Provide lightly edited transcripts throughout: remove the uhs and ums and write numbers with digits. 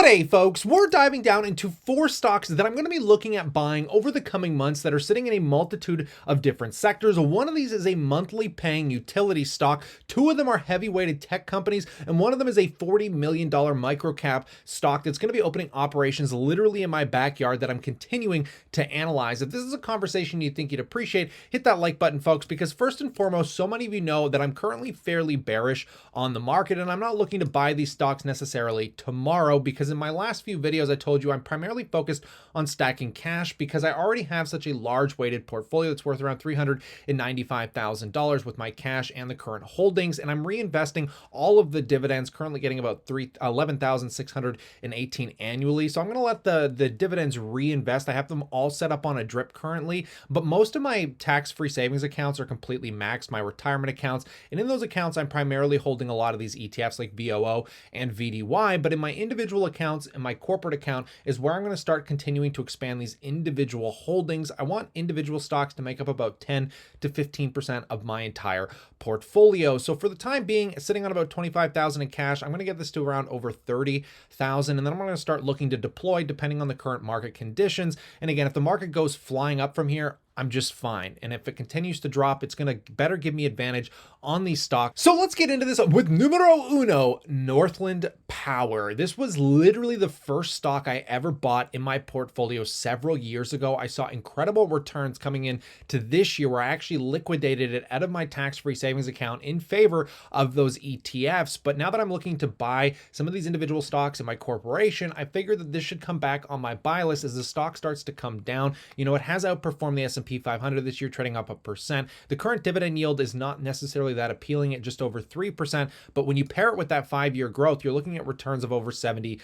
Today, folks, we're diving down into 4 stocks that I'm going to be looking at buying over the coming months that are sitting in a multitude of different sectors. One of these is a monthly paying utility stock. 2 of them are heavy-weighted tech companies, and one of them is a $40 million microcap stock that's going to be opening operations literally in my backyard that I'm continuing to analyze. If this is a conversation you think you'd appreciate, hit that like button, folks, because first and foremost, so many of you know that I'm currently fairly bearish on the market, and I'm not looking to buy these stocks necessarily tomorrow, because in my last few videos I told you I'm primarily focused on stacking cash because I already have such a large weighted portfolio that's worth around $395,000 with my cash and the current holdings, and I'm reinvesting all of the dividends, currently getting about $11,618 annually. So I'm going to let the dividends reinvest. I have them all set up on a drip currently, but most of my tax-free savings accounts are completely maxed, my retirement accounts, and in those accounts I'm primarily holding a lot of these ETFs like VOO and VDY, but in my individual accounts and my corporate account is where I'm going to start continuing to expand these individual holdings. I want individual stocks to make up about 10 to 15% of my entire portfolio. So for the time being, sitting on about 25,000 in cash, I'm going to get this to around over 30,000, and then I'm going to start looking to deploy depending on the current market conditions. And again, if the market goes flying up from here, I'm just fine. And if it continues to drop, it's going to better give me advantage on these stocks. So let's get into this with numero uno, Northland Power. This was literally the first stock I ever bought in my portfolio several years ago. I saw incredible returns coming in to this year where I actually liquidated it out of my tax-free savings account in favor of those ETFs. But now that I'm looking to buy some of these individual stocks in my corporation, I figured that this should come back on my buy list as the stock starts to come down. You know, it has outperformed the S&P 500 this year, trading up 1%. The current dividend yield is not necessarily that appealing at just over 3%, but when you pair it with that 5-year growth, you're looking at returns of over 70%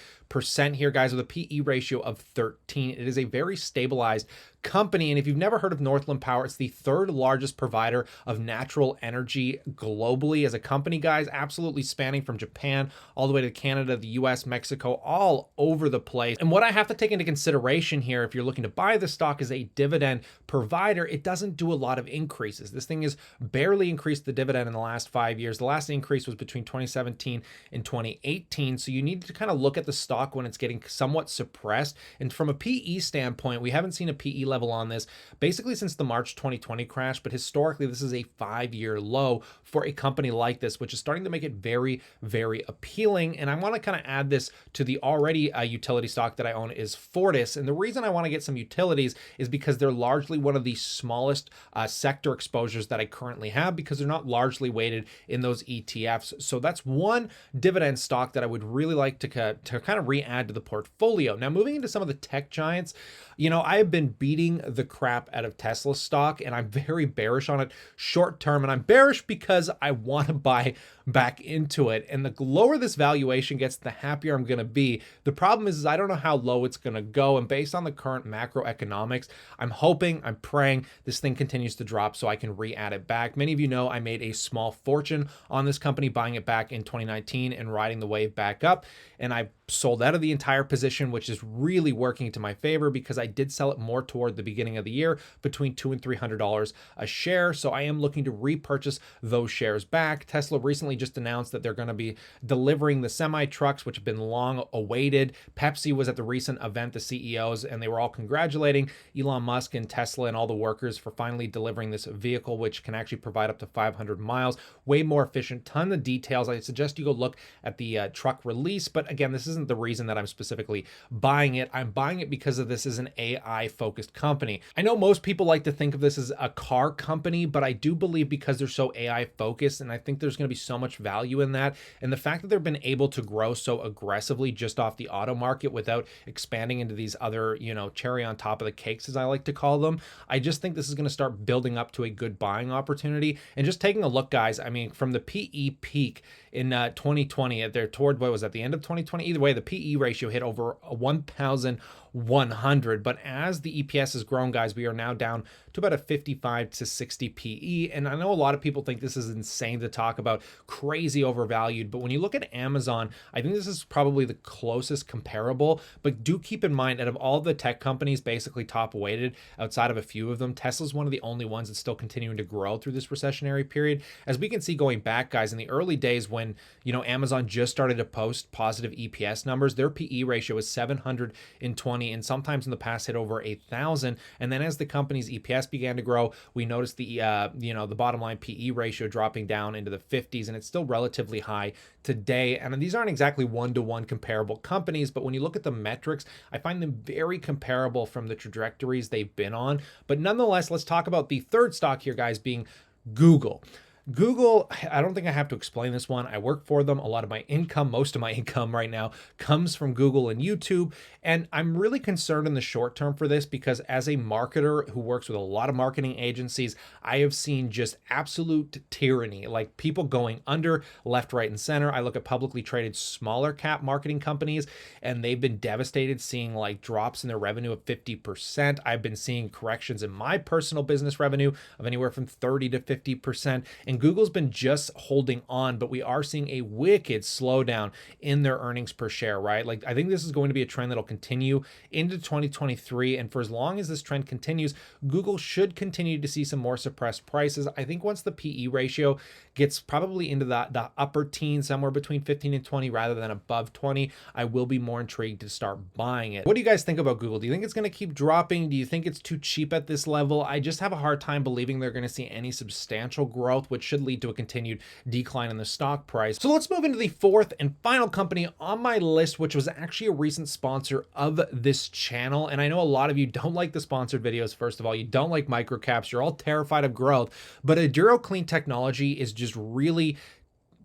here, guys, with a PE ratio of 13. It is a very stabilized company, and if you've never heard of Northland Power, it's the 3rd largest provider of natural energy globally as a company, guys, absolutely spanning from Japan all the way to Canada, the US, Mexico, all over the place. And what I have to take into consideration here, if you're looking to buy the stock as a dividend provider, it doesn't do a lot of increases. This thing has barely increased the dividend in the last 5 years. The last increase was between 2017 and 2018. So you need to kind of look at the stock when it's getting somewhat suppressed. And from a PE standpoint, we haven't seen a PE level on this basically since the March 2020 crash, but historically this is a 5-year low for a company like this, which is starting to make it very, very appealing. And I want to kind of add this to the already utility stock that I own is Fortis. And the reason I want to get some utilities is because they're largely one of the smallest sector exposures that I currently have, because they're not largely weighted in those ETFs. So that's one dividend stock that I would really like to kind of re-add to the portfolio. Now, moving into some of the tech giants, you know, I have been beating the crap out of Tesla stock, and I'm very bearish on it short term. And I'm bearish because I want to buy back into it. And the lower this valuation gets, the happier I'm going to be. The problem is I don't know how low it's going to go. And based on the current macroeconomics, I'm praying this thing continues to drop so I can re-add it back. Many of you know I made a small fortune on this company, buying it back in 2019 and riding the wave back up. And I sold out of the entire position, which is really working to my favor because I did sell it more toward the beginning of the year, between $200 and $300 a share. So I am looking to repurchase those shares back. Tesla recently just announced that they're going to be delivering the semi trucks, which have been long awaited. Pepsi was at the recent event, the CEOs, and they were all congratulating Elon Musk and Tesla and all the workers for finally delivering this vehicle, which can actually provide up to 500 miles, way more efficient. Ton of details. I suggest you go look at the truck release. But again, this isn't the reason that I'm specifically buying it. I'm buying it because of this is an AI focused company. I know most people like to think of this as a car company, but I do believe because they're so AI focused, and I think there's going to be so much value in that. And the fact that they've been able to grow so aggressively just off the auto market without expanding into these other, you know, cherry on top of the cakes, as I like to call them, I just think this is going to start building up to a good buying opportunity. And just taking a look, guys, I mean, from the PE peak in 2020, they're toward, what was that, the end of 2020? Either way, the PE ratio hit over 1,000 100. But as the EPS has grown, guys, we are now down to about a 55 to 60 PE. And I know a lot of people think this is insane to talk about, crazy overvalued. But when you look at Amazon, I think this is probably the closest comparable. But do keep in mind, out of all the tech companies basically top weighted, outside of a few of them, Tesla's one of the only ones that's still continuing to grow through this recessionary period. As we can see going back, guys, in the early days when, Amazon just started to post positive EPS numbers, their PE ratio was 720, and sometimes in the past hit over 1,000. And then as the company's EPS began to grow, we noticed the the bottom line PE ratio dropping down into the 50s, and it's still relatively high today. And these aren't exactly one-to-one comparable companies, but when you look at the metrics, I find them very comparable from the trajectories they've been on. But nonetheless, let's talk about the third stock here, guys, being Google. Google, I don't think I have to explain this one. I work for them. A lot of my income, most of my income right now comes from Google and YouTube. And I'm really concerned in the short term for this because as a marketer who works with a lot of marketing agencies, I have seen just absolute tyranny, like people going under left, right, and center. I look at publicly traded smaller cap marketing companies and they've been devastated, seeing like drops in their revenue of 50%. I've been seeing corrections in my personal business revenue of anywhere from 30 to 50%. And Google's been just holding on, but we are seeing a wicked slowdown in their earnings per share, right? Like, I think this is going to be a trend that'll continue into 2023. And for as long as this trend continues, Google should continue to see some more suppressed prices. I think once the PE ratio gets probably into the upper teens, somewhere between 15 and 20 rather than above 20, I will be more intrigued to start buying it. What do you guys think about Google? Do you think it's going to keep dropping? Do you think it's too cheap at this level? I just have a hard time believing they're going to see any substantial growth, which should lead to a continued decline in the stock price. So let's move into the fourth and final company on my list, which was actually a recent sponsor of this channel. And I know a lot of you don't like the sponsored videos. First of all, you don't like microcaps. You're all terrified of growth, but Aduro Clean Technology is just really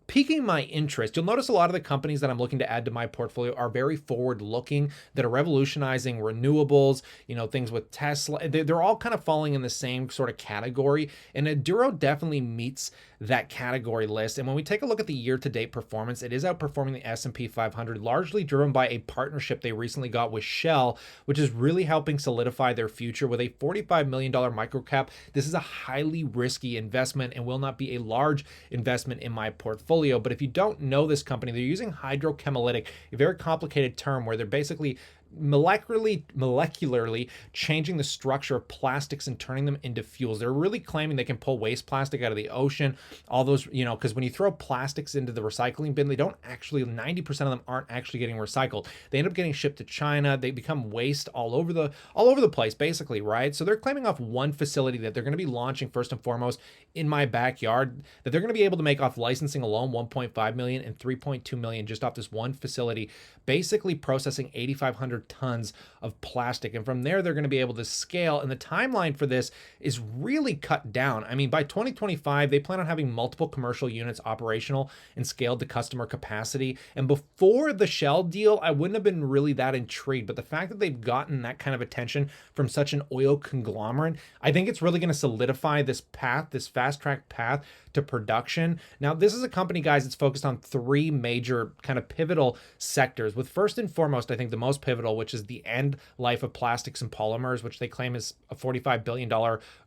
piquing my interest. You'll notice a lot of the companies that I'm looking to add to my portfolio are very forward looking, that are revolutionizing renewables, things with Tesla. They're all kind of falling in the same sort of category. And Aduro definitely meets that category list. And when we take a look at the year-to-date performance, it is outperforming the S&P 500, largely driven by a partnership they recently got with Shell, which is really helping solidify their future with a $45 million microcap. This is a highly risky investment and will not be a large investment in my portfolio. But if you don't know this company, they're using hydrochemolytic, a very complicated term where they're basically molecularly changing the structure of plastics and turning them into fuels. They're really claiming they can pull waste plastic out of the ocean, all those, because when you throw plastics into the recycling bin, they don't actually, 90% of them aren't actually getting recycled. They end up getting shipped to China. They become waste all over the place, basically, right? So they're claiming off one facility that they're going to be launching first and foremost in my backyard, that they're going to be able to make off licensing alone 1.5 million and 3.2 million just off this one facility, basically processing 8,500 tons of plastic. And from there, they're going to be able to scale. And the timeline for this is really cut down. I mean, by 2025, they plan on having multiple commercial units operational and scaled to customer capacity. And before the Shell deal, I wouldn't have been really that intrigued. But the fact that they've gotten that kind of attention from such an oil conglomerate, I think it's really going to solidify this path, this fast track path to production. Now, this is a company, guys, that's focused on three major kind of pivotal sectors, with first and foremost, I think the most pivotal, which is the end life of plastics and polymers, which they claim is a $45 billion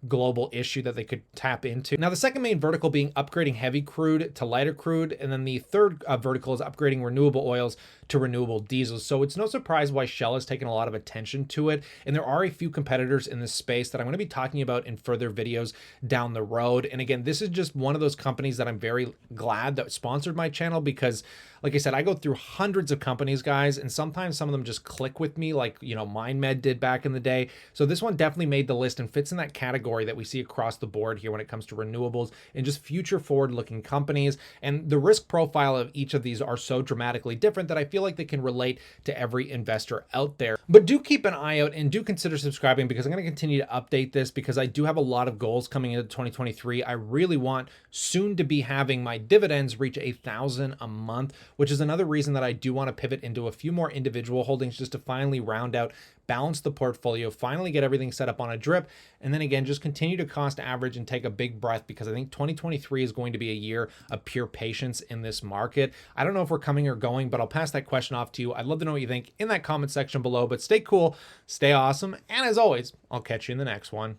global issue that they could tap into. Now, the second main vertical being upgrading heavy crude to lighter crude. And then the third vertical is upgrading renewable oils to renewable diesels. So it's no surprise why Shell has taken a lot of attention to it. And there are a few competitors in this space that I'm going to be talking about in further videos down the road. And again, this is just one of those companies that I'm very glad that sponsored my channel because, like I said, I go through hundreds of companies, guys, and sometimes some of them just click with me like, MindMed did back in the day. So this one definitely made the list and fits in that category that we see across the board here when it comes to renewables and just future forward looking companies. And the risk profile of each of these are so dramatically different that I feel like they can relate to every investor out there. But do keep an eye out and do consider subscribing because I'm going to continue to update this because I do have a lot of goals coming into 2023. I really want soon to be having my dividends reach 1,000 a month, which is another reason that I do want to pivot into a few more individual holdings just to finally round out balance the portfolio, finally get everything set up on a drip, and then again, just continue to cost average and take a big breath, because I think 2023 is going to be a year of pure patience in this market. I don't know if we're coming or going, but I'll pass that question off to you. I'd love to know what you think in that comment section below, but stay cool, stay awesome, and as always, I'll catch you in the next one.